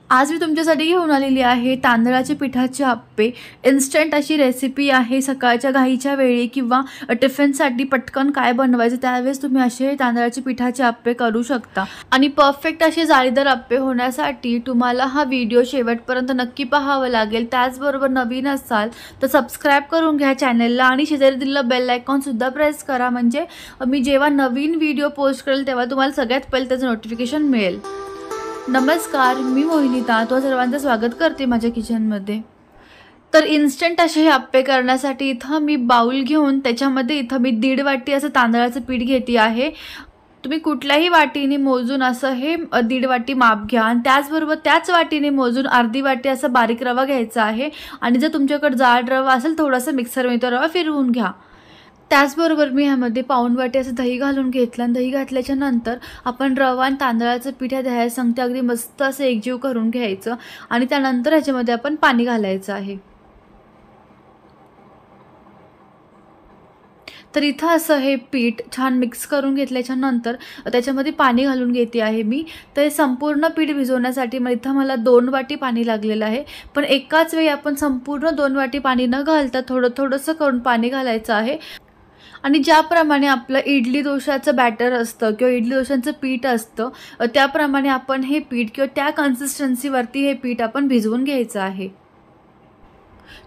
आज मी तुमच्यासाठी घेऊन आलेली आहे तांदळाच्या पिठाचे आप्पे। इन्स्टंट अशी रेसिपी आहे। सकाळच्या घाईच्या वेळी किंवा टिफिनसाठी पटकन काय बनवायचं त्यावेळेस तुम्ही असे तांदळाचे पिठाचे आप्पे करू शकता। आणि परफेक्ट असे जाळीदार आप्पे होण्यासाठी तुम्हाला हा व्हिडिओ शेवटपर्यंत नक्की पाहावा लागेल। त्याचबरोबर नवीन असाल तर सबस्क्राइब करून घ्या चॅनलला आणि शेजारी दिलेला बेल आयकॉन सुद्धा प्रेस करा, म्हणजे मी जेव्हा नवीन व्हिडिओ पोस्ट करेल तेव्हा तुम्हाला सगळ्यात पहिले त्याचं नोटिफिकेशन मिळेल। नमस्कार, मी मोहिनीता तो सर्वांचं स्वागत करते माझ्या किचनमध्ये। तर इन्स्टंट असे हे आप्पे करण्यासाठी इथं मी बाउल घेऊन त्याच्यामध्ये इथं मी 1.5 वाटी असं तांदळाचं पीठ घेते आहे। तुम्ही कुठल्याही वाटीने मोजून असं हे 1.5 वाटी माप घ्या आणि त्याचबरोबर त्याच वाटीने मोजून अर्धी वाटी असं बारीक रवा घ्यायचा आहे। आणि जर तुमच्याकडे जाड रवा असेल थोडासा मिक्सरमध्ये तो रवा फिरवून घ्या। त्याचबरोबर मी ह्यामध्ये पाऊण वाटी असं दही घालून घेतलं आणि दही घातल्याच्या नंतर आपण रवा आणि तांदळाचं पीठ दह्या संगते अगदी मस्त असं एकजीव करून घ्यायचं आणि त्यानंतर ह्याच्यामध्ये आपण पाणी घालायचं आहे। तर इथं असं हे पीठ छान मिक्स करून घेतल्याच्या नंतर त्याच्यामध्ये पाणी घालून घेते आहे मी। तर संपूर्ण पीठ भिजवण्यासाठी इथं मला 2 वाटी पाणी लागलेलं आहे, पण एकाच वेळी आपण संपूर्ण 2 वाटी पाणी न घालता थोडंसं करून पाणी घालायचं आहे। आणि ज्याप्रमाणे आपलं इडली डोशाचं बॅटर असतं किंवा इडली डोशांचं पीठ असतं त्याप्रमाणे आपण हे पीठ किंवा त्या कन्सिस्टन्सीवरती हे पीठ आपण भिजवून घ्यायचं आहे।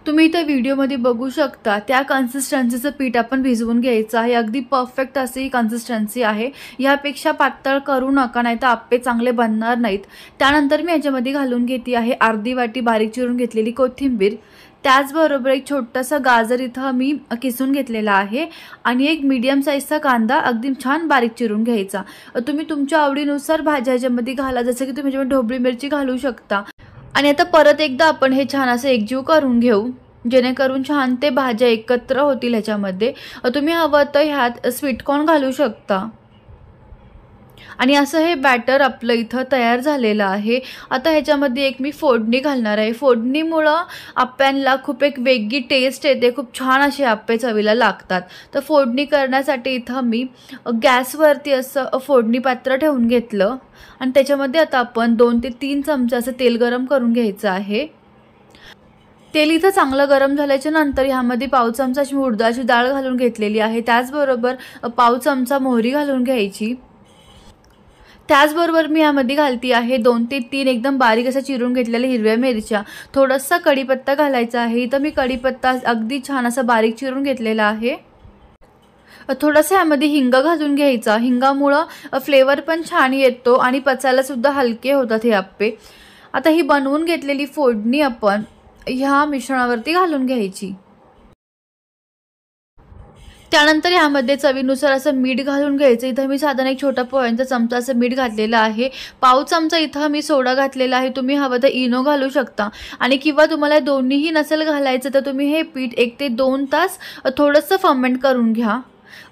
तुम्ही इथे व्हिडिओमध्ये बघू शकता त्या कन्सिस्टन्सीचं पीठ आपण भिजवून घ्यायचं आहे। अगदी परफेक्ट अशी ही कन्सिस्टन्सी आहे। यापेक्षा पातळ करू नका, नाही तर आप्पे चांगले बनणार नाहीत। त्यानंतर मी याच्यामध्ये घालून घेते आहे अर्धी वाटी बारीक चिरून घेतलेली कोथिंबीर। त्याचबरोबर एक छोटासा गाजर इथं मी किसून घेतलेला आहे आणि एक मीडियम साईजचा कांदा अगदी छान बारीक चिरून घ्यायचा। तुम्ही तुमच्या आवडीनुसार भाज्या याच्यामध्ये घाला, जसं की तुम्ही याच्यामध्ये ढोबळी मिरची घालू शकता। आणि आता परत एकदा आपण हे छान असं एकजीव करून घेऊ, जेणेकरून छान ते भाज्या एकत्र होतील ह्याच्यामध्ये। तुम्ही हवं तर ह्यात स्वीट कॉर्न घालू शकता। आणि असं हे बॅटर आपलं इथं तयार झालेलं आहे। आता ह्याच्यामध्ये एक मी फोडणी घालणार आहे। फोडणीमुळे आप्प्यांना खूप एक वेगळी टेस्ट येते, खूप छान असे आप्पे चवीला लागतात। तर फोडणी करण्यासाठी इथं मी गॅसवरती असं फोडणी पात्र ठेवून घेतलं आणि त्याच्यामध्ये आता आपण 2 ते 3 चमचे असं तेल गरम करून घ्यायचं आहे। तेल इथं चांगलं गरम झाल्याच्या नंतर ह्यामध्ये पाव चमचा अशी उडदाची डाळ घालून घेतलेली आहे। त्याचबरोबर पाव चमचा मोहरी घालून घ्यायची। त्याचबरोबर मी यामध्ये घालती आहे 2 ते 3 एकदम बारीक असं चिरून घेतलेल्या हिरव्या मिरच्या, थोडासा कढीपत्ता घालायचा आहे। इथं मी कढीपत्ता अगदी छान असा बारीक चिरून घेतलेला आहे। थोडासा यामध्ये हिंग घालून घ्यायचा। हिंगामुळे फ्लेवर पण छान येतो आणि पचायला सुद्धा हलके होतात हे आप्पे। आता ही बनवून घेतलेली फोडणी आपण ह्या मिश्रणावरती घालून घ्यायची। त्यानंतर यामध्ये चवीनुसार असं मीठ घालून घ्यायचं। इथं मी साधारण एक छोटा पोह्यांचा चमचा असं मीठ घातलेलं आहे। पाव चमचा इथं मी सोडा घातलेला आहे। तुम्ही हवं तर इनो घालू शकता आणि किंवा तुम्हाला दोन्हीही नसेल घालायचं तर तुम्ही हे पीठ 1 ते 2 तास थोडंसं फर्मेंट करून घ्या।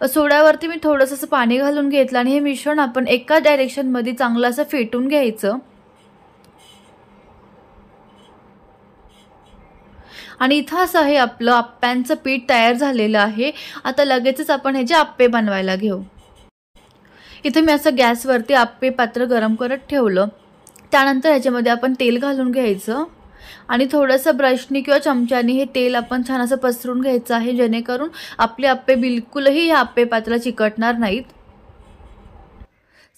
सोड्यावरती मी थोडंसं असं पाणी घालून घेतलं आणि हे मिश्रण आपण एका डायरेक्शनमध्ये चांगलं असं फेटून घ्यायचं। आणि इथं असं हे आपलं आप्प्यांचं पीठ तयार झालेलं आहे। आता लगेचच आपण ह्याचे आप्पे बनवायला घेऊ। इथे मी असं गॅसवरती आप्पे पात्र गरम करत ठेवलं। त्यानंतर ह्याच्यामध्ये आपण तेल घालून घ्यायचं आणि थोडंसं ब्रशनी किंवा चमच्याने हे तेल आपण छान असं पसरून घ्यायचं आहे, जेणेकरून आपले आप्पे बिलकुलही ह्या आप्पे पात्राला चिकटणार नाहीत।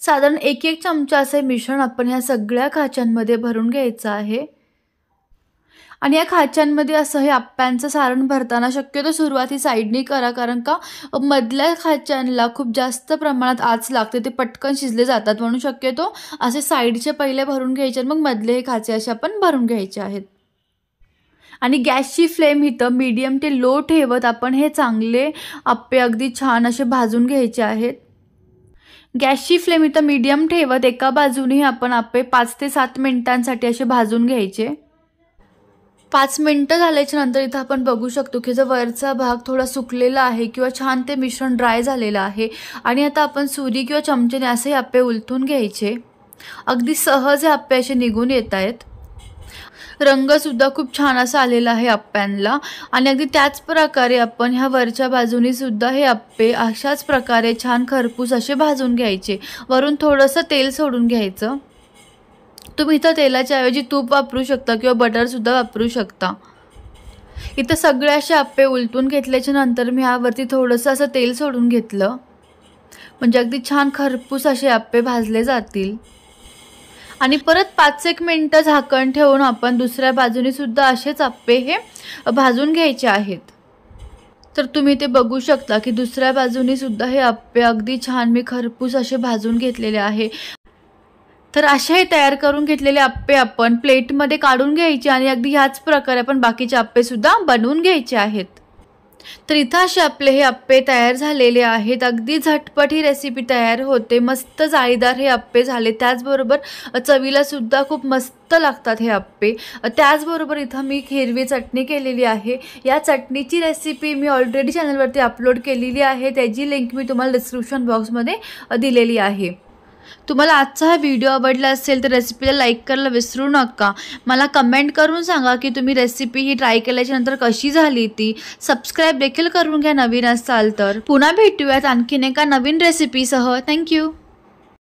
साधारण 1-1 चमचा असे मिश्रण आपण ह्या सगळ्या खाच्यांमध्ये भरून घ्यायचं आहे। आणि या खाच्यांमध्ये असं हे आप्प्यांचं सारण भरताना शक्यतो सुरुवाती साईडनी करा, कारण का मधल्या खाच्यांना खूप जास्त प्रमाणात आच लागते, ते पटकन शिजले जातात। म्हणून शक्यतो असे साईडचे पहिले भरून घ्यायचे, मग मधले हे खाचे असे आपण भरून घ्यायचे आहेत। आणि गॅसची फ्लेम इथं मीडियम ते लो ठेवत आपण हे चांगले आप्पे अगदी छान असे भाजून घ्यायचे आहेत। गॅसची फ्लेम इथं मीडियम ठेवत एका बाजूने आपण आप्पे 5 ते 7 मिनिटांसाठी असे भाजून घ्यायचे। 5 मिनिटं झाल्याच्या नंतर इथं आपण बघू शकतो की जो वरचा भाग थोडा सुकलेला आहे किंवा छान ते मिश्रण ड्राय झालेलं आहे। आणि आता आपण सुरी किंवा चमच्याने असे आप्पे उलटून घ्यायचे। अगदी सहज हे आप्पे असे निघून येत आहेत। रंग सुद्धा खूप छान असा आलेला आहे आप्प्यांना। आणि अगदी त्याच प्रकारे आपण ह्या वरच्या बाजूनी सुद्धा हे आप्पे अशाच प्रकारे छान खरपूस असे भाजून घ्यायचे। वरून थोडंसं तेल सोडून घ्यायचं। तुम्ही इथं तेलाच्या ऐवजी तूप वापरू शकता किंवा बटरसुद्धा वापरू शकता। इथं सगळे असे आप्पे उलटून घेतल्याच्या नंतर मी यावरती थोडंसं असं तेल सोडून घेतलं, म्हणजे अगदी छान खरपूस असे आप्पे भाजले जातील। आणि परत 5-1 मिनिटं झाकण ठेवून आपण दुसऱ्या बाजूने सुद्धा असेच आप्पे हे भाजून घ्यायचे आहेत। तर तुम्ही ते बघू शकता की दुसऱ्या बाजूने सुद्धा हे आप्पे अगदी छान मी खरपूस असे भाजून घेतलेले आहे। तर असे तयार करून घेतलेले आप्पे आपण प्लेटमध्ये काढून घ्यायचे आणि अगदी ह्याच प्रकारे आपण बाकीचे आप्पे सुद्धा बनवून घ्यायचे आहेत। तर इथं असे आपले हे आप्पे तयार झालेले आहेत। अगदी झटपट ही रेसिपी तयार होते, मस्त जाळीदार हे आप्पे झाले, त्याचबरोबर चवीला सुद्धा खूप मस्त लागतात हे आप्पे। त्याचबरोबर इथं मी हिरवी चटणी केलेली आहे। या चटणीची रेसिपी मी ऑलरेडी चॅनलवरती अपलोड केलेली आहे, त्याची लिंक मी तुम्हाला डिस्क्रिप्शन बॉक्समध्ये दिलेली आहे। तुम्हाला आजचा हा व्हिडिओ आवडला असेल तर रेसिपीला लाईक करायला विसरू नका। मला कमेंट करून सांगा की तुम्ही रेसिपी ही ट्राय केल्याच्या नंतर कशी झाली ती। सबस्क्राईब देखील करून घ्या नवीन असाल तर। पुन्हा भेटूयात आणखीन एका नवीन रेसिपीसह। थँक्यू।